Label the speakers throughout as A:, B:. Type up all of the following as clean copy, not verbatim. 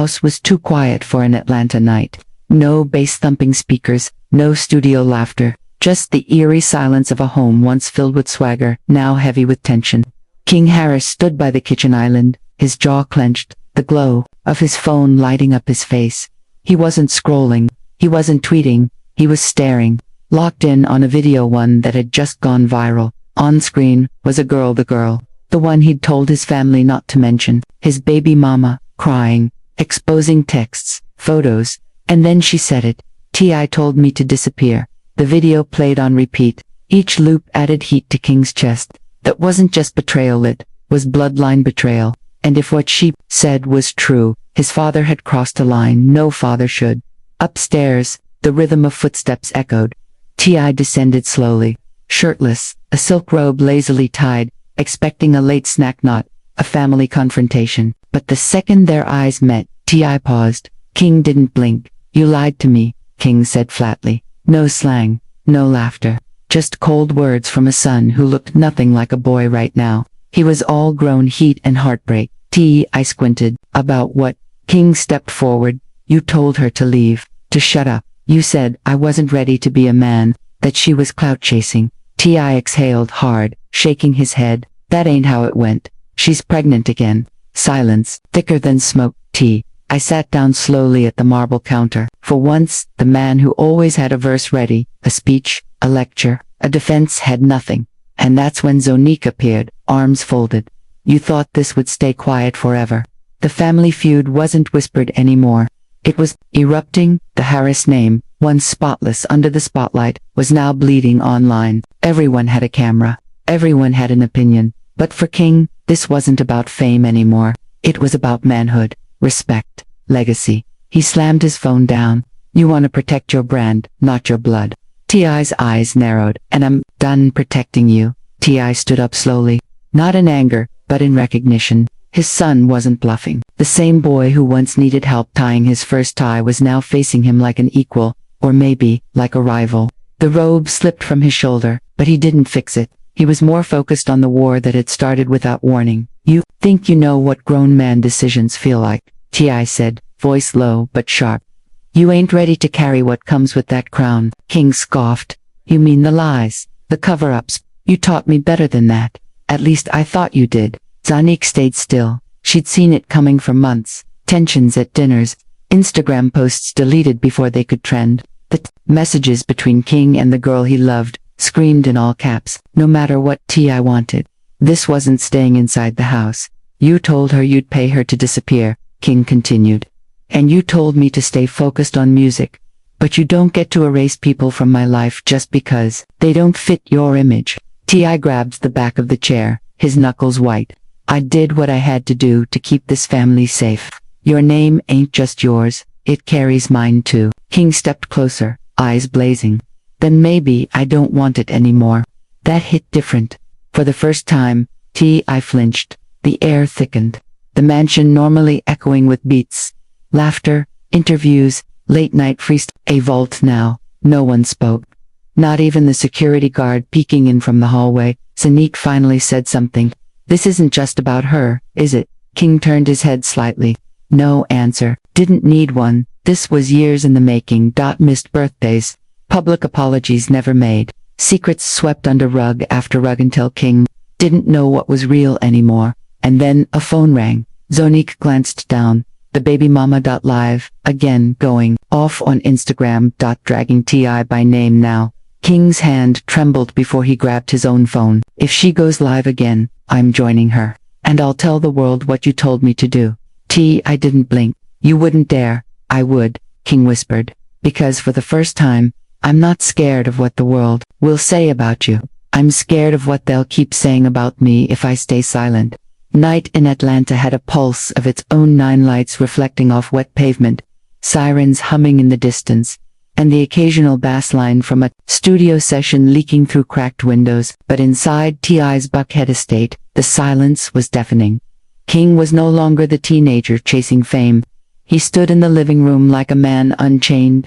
A: house was too quiet for an Atlanta night. No bass-thumping speakers, no studio laughter, just the eerie silence of a home once filled with swagger, now heavy with tension. King Harris stood by the kitchen island, his jaw clenched, the glow of his phone lighting up his face. He wasn't scrolling, he wasn't tweeting, he was staring, locked in on a video, one that had just gone viral. On screen was a girl, the one he'd told his family not to mention, his baby mama, crying, exposing texts, photos, and then she said it. T.I. told me to disappear. The video played on repeat. Each loop added heat to King's chest. That wasn't just betrayal, it was bloodline betrayal. And if what she said was true, his father had crossed a line no father should. Upstairs, the rhythm of footsteps echoed. T.I. descended slowly, shirtless, a silk robe lazily tied, expecting a late snack, not a family confrontation. But the second their eyes met, T.I. paused. King didn't blink. You lied to me, King said flatly. No slang, no laughter, just cold words from a son who looked nothing like a boy right now. He was all grown heat and heartbreak. T.I. squinted. About what? King stepped forward. You told her to leave, to shut up. You said I wasn't ready to be a man, that she was clout chasing. T.I. exhaled hard, shaking his head. That ain't how it went. She's pregnant again. Silence, thicker than smoke. I sat down slowly at the marble counter. For once, the man who always had a verse ready, a speech, a lecture, a defense, had nothing. And that's when Zonique appeared, arms folded. You thought this would stay quiet forever. The family feud wasn't whispered anymore. It was erupting. The Harris name, once spotless under the spotlight, was now bleeding online. Everyone had a camera. Everyone had an opinion. But for King, this wasn't about fame anymore. It was about manhood, respect, legacy. He slammed his phone down. You want to protect your brand, not your blood. T.I.'s eyes narrowed. And I'm done protecting you. T.I. stood up slowly. Not in anger, but in recognition. His son wasn't bluffing. The same boy who once needed help tying his first tie was now facing him like an equal, or maybe, like a rival. The robe slipped from his shoulder, but he didn't fix it. He was more focused on the war that had started without warning. You think you know what grown man decisions feel like, T.I. said, voice low but sharp. You ain't ready to carry what comes with that crown. King scoffed. You mean the lies, the cover-ups. You taught me better than that. At least I thought you did. Zonique stayed still. She'd seen it coming for months. Tensions at dinners, Instagram posts deleted before they could trend. The messages between King and the girl he loved, screamed in all caps, no matter what T.I. wanted. This wasn't staying inside the house. You told her you'd pay her to disappear, King continued. And you told me to stay focused on music. But you don't get to erase people from my life just because they don't fit your image. T.I. grabbed the back of the chair, his knuckles white. I did what I had to do to keep this family safe. Your name ain't just yours, it carries mine too. King stepped closer, eyes blazing. Then maybe I don't want it anymore. That hit different. For the first time, T.I. flinched. The air thickened. The mansion normally echoing with beats, laughter, interviews, late-night freestyle. A vault now. No one spoke. Not even the security guard peeking in from the hallway. Zonique finally said something. This isn't just about her, is it? King turned his head slightly. No answer. Didn't need one. This was years in the making. Missed birthdays. Public apologies never made. Secrets swept under rug after rug until King didn't know what was real anymore. And then a phone rang. Zonique glanced down. The baby mama. Live, again going off on Instagram. Dragging T.I. by name now. King's hand trembled before he grabbed his own phone. If she goes live again, I'm joining her. And I'll tell the world what you told me to do. T.I. didn't blink. You wouldn't dare. I would, King whispered. Because for the first time, I'm not scared of what the world will say about you. I'm scared of what they'll keep saying about me if I stay silent. Night in Atlanta had a pulse of its own, 9 lights reflecting off wet pavement, sirens humming in the distance, and the occasional bass line from a studio session leaking through cracked windows. But inside T.I.'s Buckhead estate, the silence was deafening. King was no longer the teenager chasing fame. He stood in the living room like a man unchained.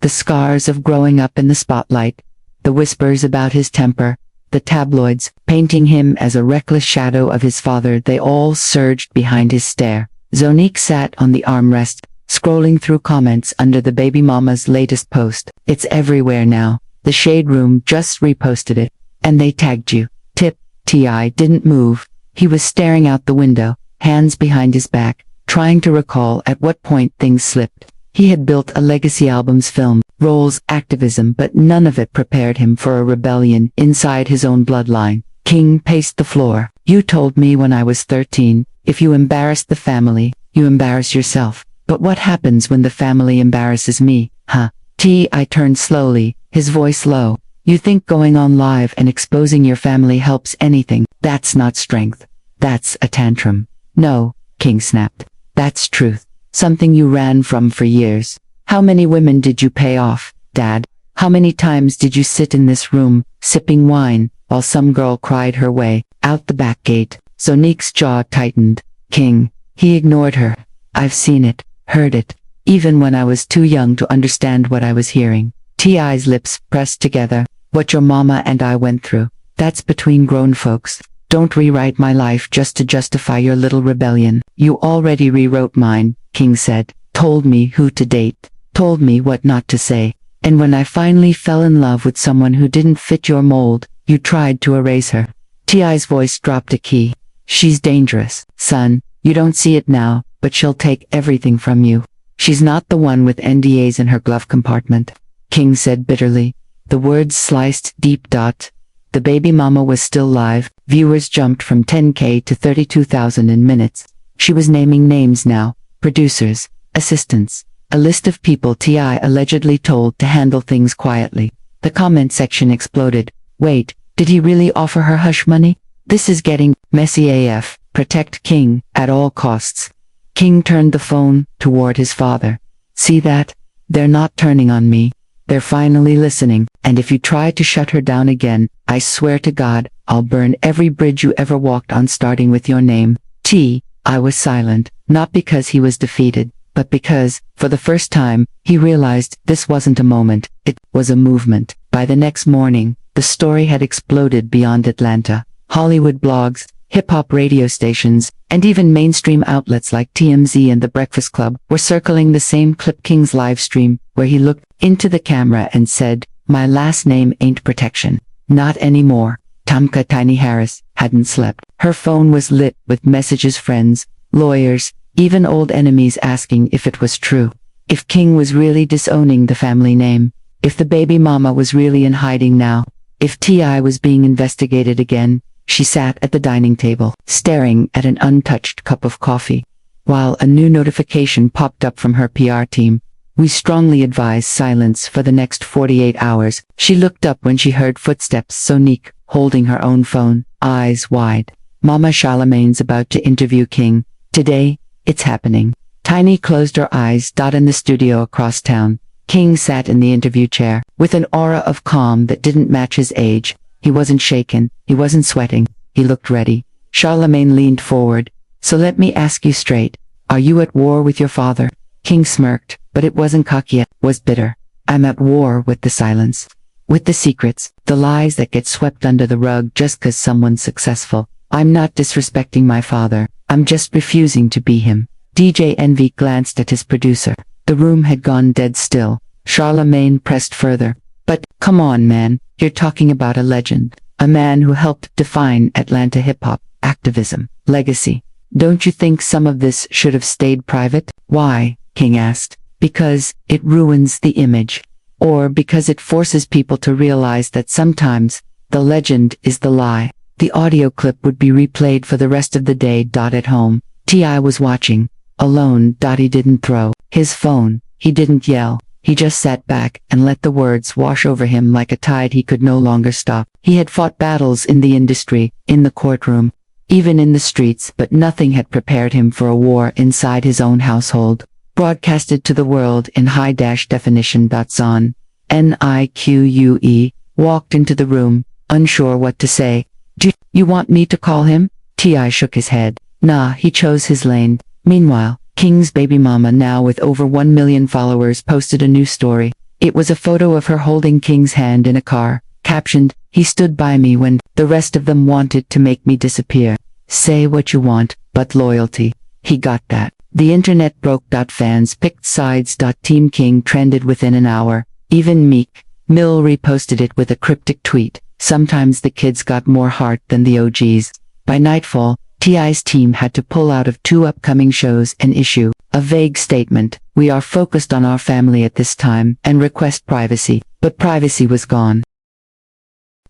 A: The scars of growing up in the spotlight, the whispers about his temper, the tabloids painting him as a reckless shadow of his father, they all surged behind his stare. Zonique sat on the armrest, scrolling through comments under the baby mama's latest post. It's everywhere now. The Shade Room just reposted it. And they tagged you. Tip. T.I. didn't move. He was staring out the window, hands behind his back, trying to recall at what point things slipped. He had built a legacy album's film, roles, activism, but none of it prepared him for a rebellion inside his own bloodline. King paced the floor. You told me when I was 13, if you embarrass the family, you embarrass yourself. But what happens when the family embarrasses me, huh? T.I. turned slowly, his voice low. You think going on live and exposing your family helps anything? That's not strength. That's a tantrum. No, King snapped. That's truth. Something you ran from for years. How many women did you pay off, Dad? How many times did you sit in this room, sipping wine, while some girl cried her way out the back gate? Zonique's jaw tightened. King. He ignored her. I've seen it, heard it, even when I was too young to understand what I was hearing. T.I.'s lips pressed together. What your mama and I went through, that's between grown folks. Don't rewrite my life just to justify your little rebellion. You already rewrote mine, King said. Told me who to date. Told me what not to say. And when I finally fell in love with someone who didn't fit your mold, you tried to erase her. T.I.'s voice dropped a key. She's dangerous, son. You don't see it now, but she'll take everything from you. She's not the one with NDAs in her glove compartment, King said bitterly. The words sliced deep. The baby mama was still live. Viewers jumped from 10K to 32,000 in minutes. She was naming names now. Producers, assistants, a list of people T.I. allegedly told to handle things quietly. The comment section exploded. Wait, did he really offer her hush money? This is getting messy AF. Protect King at all costs. King turned the phone toward his father. See that? They're not turning on me. They're finally listening, and if you try to shut her down again, I swear to God, I'll burn every bridge you ever walked on starting with your name. T.I. was silent, not because he was defeated, but because, for the first time, he realized this wasn't a moment, it was a movement. By the next morning, the story had exploded beyond Atlanta. Hollywood blogs, hip-hop radio stations, and even mainstream outlets like TMZ and The Breakfast Club were circling the same clip. King's live stream, where he looked into the camera and said, my last name ain't protection. Not anymore. Tamka Tiny Harris hadn't slept. Her phone was lit with messages, friends, lawyers, even old enemies asking if it was true. If King was really disowning the family name. If the baby mama was really in hiding now. If T.I. was being investigated again. She sat at the dining table, staring at an untouched cup of coffee, while a new notification popped up from her PR team. We strongly advise silence for the next 48 hours. She looked up when she heard footsteps. Zonique, holding her own phone, eyes wide. Mama Charlemagne's about to interview King. Today, it's happening. Tiny closed her eyes. In the studio across town, King sat in the interview chair, with an aura of calm that didn't match his age. He wasn't shaken, he wasn't sweating, he looked ready. Charlemagne leaned forward. So let me ask you straight, are you at war with your father? King smirked, but it wasn't cocky, it was bitter. I'm at war with the silence. With the secrets, the lies that get swept under the rug just 'cause someone's successful. I'm not disrespecting my father, I'm just refusing to be him. DJ Envy glanced at his producer. The room had gone dead still. Charlemagne pressed further. But, come on man, you're talking about a legend. A man who helped define Atlanta hip-hop, activism, legacy. Don't you think some of this should have stayed private? Why? King asked. Because it ruins the image. Or because it forces people to realize that sometimes, the legend is the lie. The audio clip would be replayed for the rest of the day. At home, T.I. was watching. Alone. He didn't throw his phone. He didn't yell. He just sat back and let the words wash over him like a tide he could no longer stop. He had fought battles in the industry, in the courtroom, even in the streets, but nothing had prepared him for a war inside his own household. Broadcasted to the world in high-definition. Zon, Nique, walked into the room, unsure what to say. Do you want me to call him? T.I. shook his head. Nah, he chose his lane. Meanwhile, King's baby mama, now with over 1 million followers, posted a new story. It was a photo of her holding King's hand in a car, captioned, "He stood by me when the rest of them wanted to make me disappear. Say what you want, but loyalty." He got that. The internet broke. Fans picked sides. Team King trended within an hour. Even Meek Mill reposted it with a cryptic tweet. Sometimes the kids got more heart than the OGs. By nightfall, T.I.'s team had to pull out of 2 upcoming shows and issue a vague statement. We are focused on our family at this time and request privacy. But privacy was gone.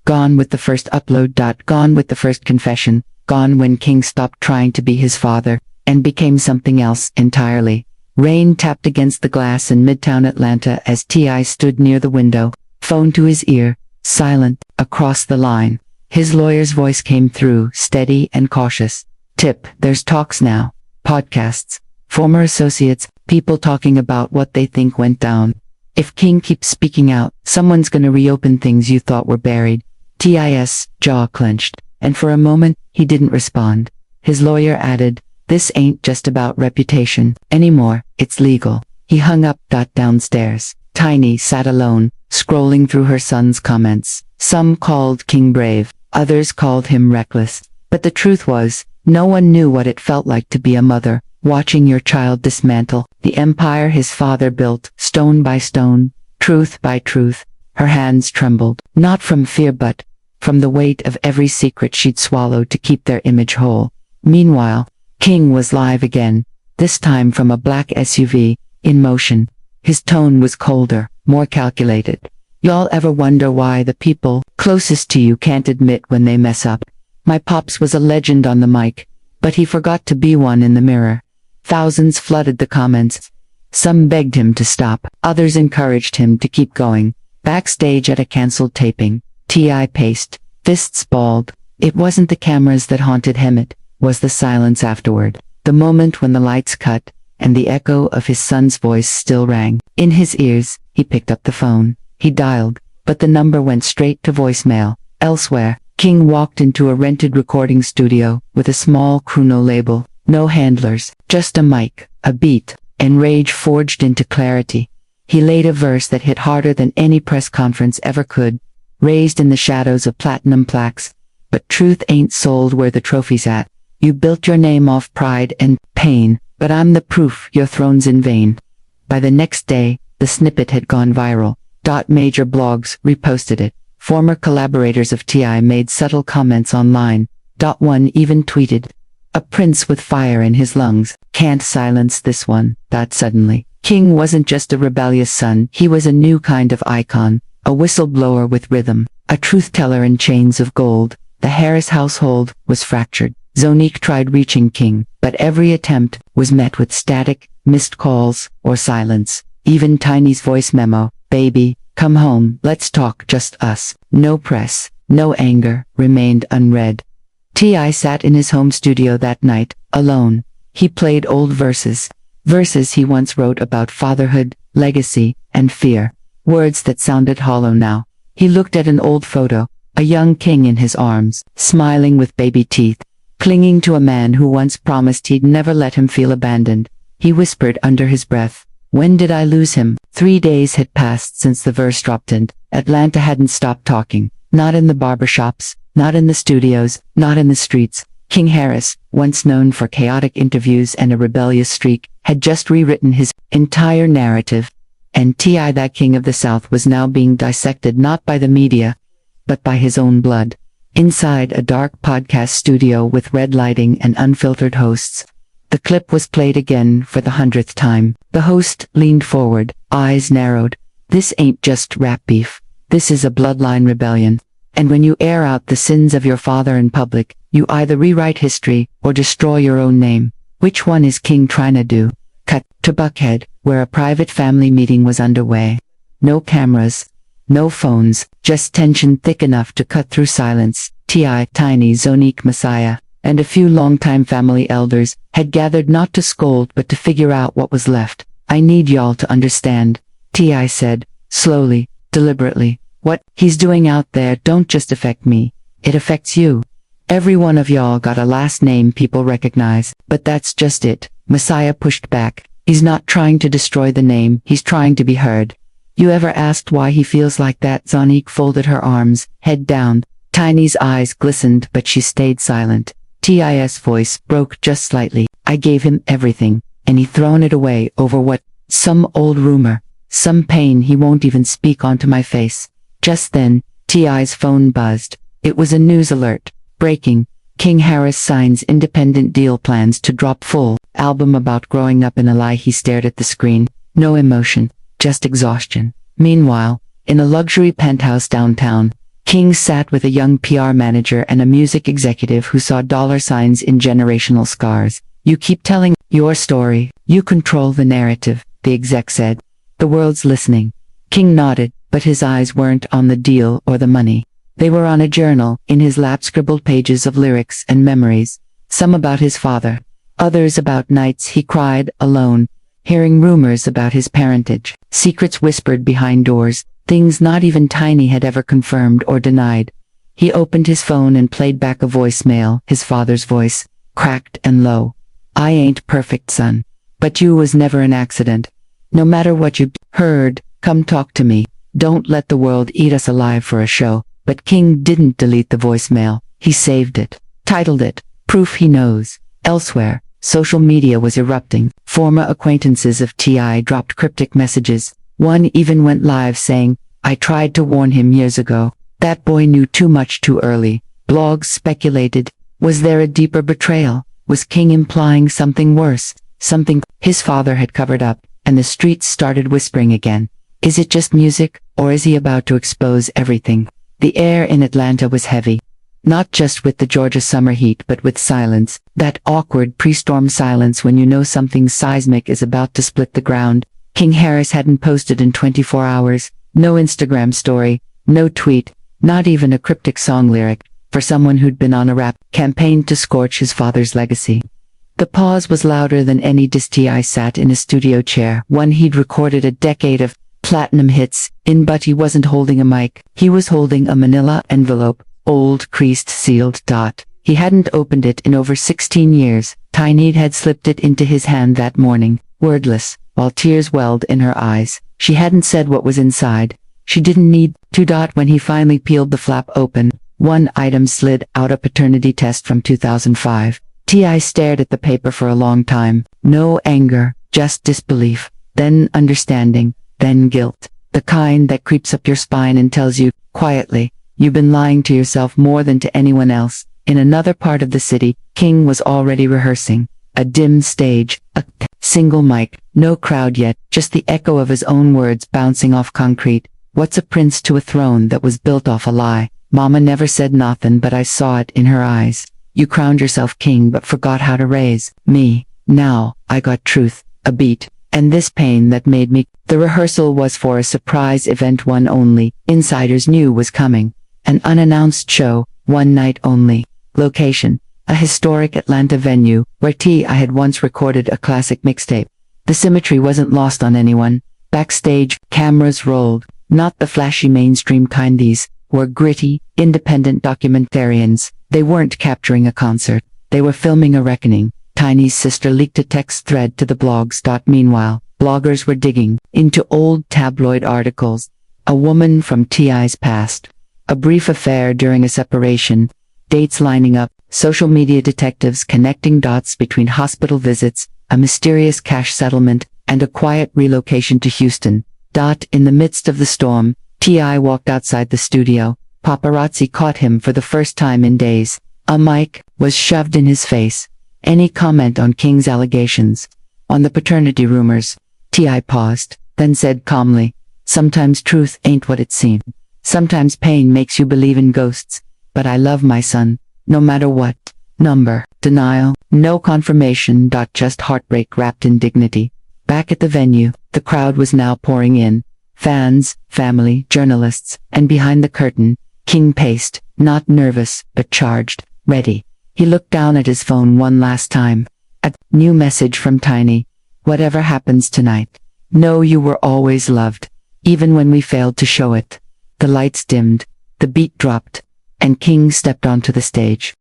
A: Gone with the first upload. Gone with the first confession. Gone when King stopped trying to be his father and became something else entirely. Rain tapped against the glass in Midtown Atlanta as T.I. stood near the window, phone to his ear, silent. Across the line, his lawyer's voice came through, steady and cautious. Tip, there's talks now. Podcasts, former associates, people talking about what they think went down. If King keeps speaking out, someone's gonna reopen things you thought were buried. T.I.'s jaw clenched, and for a moment, he didn't respond. His lawyer added, this ain't just about reputation anymore, it's legal. He hung up. Downstairs, Tiny sat alone, scrolling through her son's comments. Some called King brave, others called him reckless. But the truth was, no one knew what it felt like to be a mother, watching your child dismantle the empire his father built, stone by stone, truth by truth. Her hands trembled, not from fear but from the weight of every secret she'd swallowed to keep their image whole. Meanwhile, King was live again, this time from a black SUV, in motion. His tone was colder, more calculated. Y'all ever wonder why the people closest to you can't admit when they mess up? My pops was a legend on the mic, but he forgot to be one in the mirror. Thousands flooded the comments. Some begged him to stop, others encouraged him to keep going. Backstage at a cancelled taping, T.I. paced, fists balled. It wasn't the cameras that haunted him, it was the silence afterward. The moment when the lights cut, and the echo of his son's voice still rang in his ears. He picked up the phone. He dialed, but the number went straight to voicemail. Elsewhere, King walked into a rented recording studio with a small crew, no label, no handlers, just a mic, a beat, and rage forged into clarity. He laid a verse that hit harder than any press conference ever could, raised in the shadows of platinum plaques. But truth ain't sold where the trophy's at. You built your name off pride and pain, but I'm the proof your throne's in vain. By the next day, the snippet had gone viral. Major blogs reposted it. Former collaborators of T.I. made subtle comments online. One even tweeted, "A prince with fire in his lungs, can't silence this one." Suddenly, King wasn't just a rebellious son, he was a new kind of icon, a whistleblower with rhythm, a truth-teller in chains of gold. The Harris household was fractured. Zonique tried reaching King, but every attempt was met with static, missed calls, or silence. Even Tiny's voice memo, "Baby, come home, let's talk, just us, no press, no anger," remained unread. T.I. sat in his home studio that night, alone. He played old verses he once wrote about fatherhood, legacy, and fear. Words that sounded hollow now. He looked at an old photo, a young King in his arms, smiling with baby teeth, clinging to a man who once promised he'd never let him feel abandoned. He whispered under his breath, "When did I lose him?" 3 days had passed since the verse dropped and Atlanta hadn't stopped talking. Not in the barbershops, not in the studios, not in the streets. King Harris, once known for chaotic interviews and a rebellious streak, had just rewritten his entire narrative. And T.I., that King of the South, was now being dissected not by the media, but by his own blood. Inside a dark podcast studio with red lighting and unfiltered hosts, the clip was played again for the 100th time. The host leaned forward, eyes narrowed. "This ain't just rap beef. This is a bloodline rebellion. And when you air out the sins of your father in public, you either rewrite history or destroy your own name. Which one is King trying to do?" Cut to Buckhead, where a private family meeting was underway. No cameras, no phones, just tension thick enough to cut through silence. T.I., Tiny, Zonique, Messiah, and a few longtime family elders had gathered not to scold but to figure out what was left. "I need y'all to understand," T.I. said, slowly, deliberately. "What he's doing out there don't just affect me, it affects you. Every one of y'all got a last name people recognize, but that's just it." Messiah pushed back. "He's not trying to destroy the name, he's trying to be heard." "You ever asked why he feels like that?" Zonique folded her arms, head down. Tiny's eyes glistened, but she stayed silent. T.I.'s voice broke just slightly. "I gave him everything. and he thrown it away over what? Some old rumor. Some pain he won't even speak onto my face. Just then, T.I.'s phone buzzed. It was a news alert. Breaking. King Harris signs independent deal, plans to drop full album about growing up in a lie. He stared at the screen. No emotion. Just exhaustion. Meanwhile, in a luxury penthouse downtown, King sat with a young PR manager and a music executive who saw dollar signs in generational scars. You keep telling your story. You control the narrative, the exec said. The world's listening. King nodded, but his eyes weren't on the deal or the money. They were on a journal, in his lap scribbled pages of lyrics and memories. Some about his father. Others about nights he cried alone, hearing rumors about his parentage. Secrets whispered behind doors. Things not even Tiny had ever confirmed or denied. He opened his phone and played back a voicemail, his father's voice, cracked and low. I ain't perfect, son. But you was never an accident. No matter what you heard, come talk to me. Don't let the world eat us alive for a show. But King didn't delete the voicemail. He saved it. Titled it, Proof He Knows. Elsewhere, social media was erupting. Former acquaintances of T.I. dropped cryptic messages. One even went live saying, I tried to warn him years ago. That boy knew too much too early. Blogs speculated. Was there a deeper betrayal? Was King implying something worse? Something his father had covered up, and the streets started whispering again. Is it just music, or is he about to expose everything? The air in Atlanta was heavy. Not just with the Georgia summer heat but with silence. That awkward pre-storm silence when you know something seismic is about to split the ground. King Harris hadn't posted in 24 hours. No Instagram story. No tweet. Not even a cryptic song lyric. For someone who'd been on a rap campaign to scorch his father's legacy. The pause was louder than any diss. T.I. sat in a studio chair, one he'd recorded a decade of platinum hits in, but he wasn't holding a mic. He was holding a manila envelope, old, creased, sealed. He hadn't opened it in over 16 years. Tiny had slipped it into his hand that morning, wordless, while tears welled in her eyes. She hadn't said what was inside. She didn't need to. When he finally peeled the flap open, one item slid out, a paternity test from 2005. T.I. stared at the paper for a long time. No anger, just disbelief, then understanding, then guilt. The kind that creeps up your spine and tells you, quietly, you've been lying to yourself more than to anyone else. In another part of the city, King was already rehearsing. A dim stage, a single mic, no crowd yet, just the echo of his own words bouncing off concrete. What's a prince to a throne that was built off a lie? Mama never said nothin', but I saw it in her eyes. You crowned yourself king but forgot how to raise me. Now, I got truth, a beat, and this pain that made me. The rehearsal was for a surprise event, one only insiders knew was coming. An unannounced show, one night only. Location, a historic Atlanta venue, where T.I. had once recorded a classic mixtape. The symmetry wasn't lost on anyone. Backstage, cameras rolled, not the flashy mainstream kind. These were gritty, independent documentarians. They weren't capturing a concert. They were filming a reckoning. Tiny's sister leaked a text thread to the blogs. Meanwhile, bloggers were digging into old tabloid articles. A woman from T.I.'s past. A brief affair during a separation. Dates lining up. Social media detectives connecting dots between hospital visits, a mysterious cash settlement, and a quiet relocation to Houston. In the midst of the storm, T.I. walked outside the studio. Paparazzi caught him for the first time in days. A mic was shoved in his face. Any comment on King's allegations? On the paternity rumors? T.I. paused, then said calmly, sometimes truth ain't what it seems. Sometimes pain makes you believe in ghosts. But I love my son, no matter what. Number, denial, no confirmation. Just heartbreak wrapped in dignity. Back at the venue, the crowd was now pouring in. Fans, family, journalists, and behind the curtain, King paced, not nervous, but charged, ready. He looked down at his phone one last time. A new message from Tiny. Whatever happens tonight, know you were always loved, even when we failed to show it. The lights dimmed, the beat dropped, and King stepped onto the stage.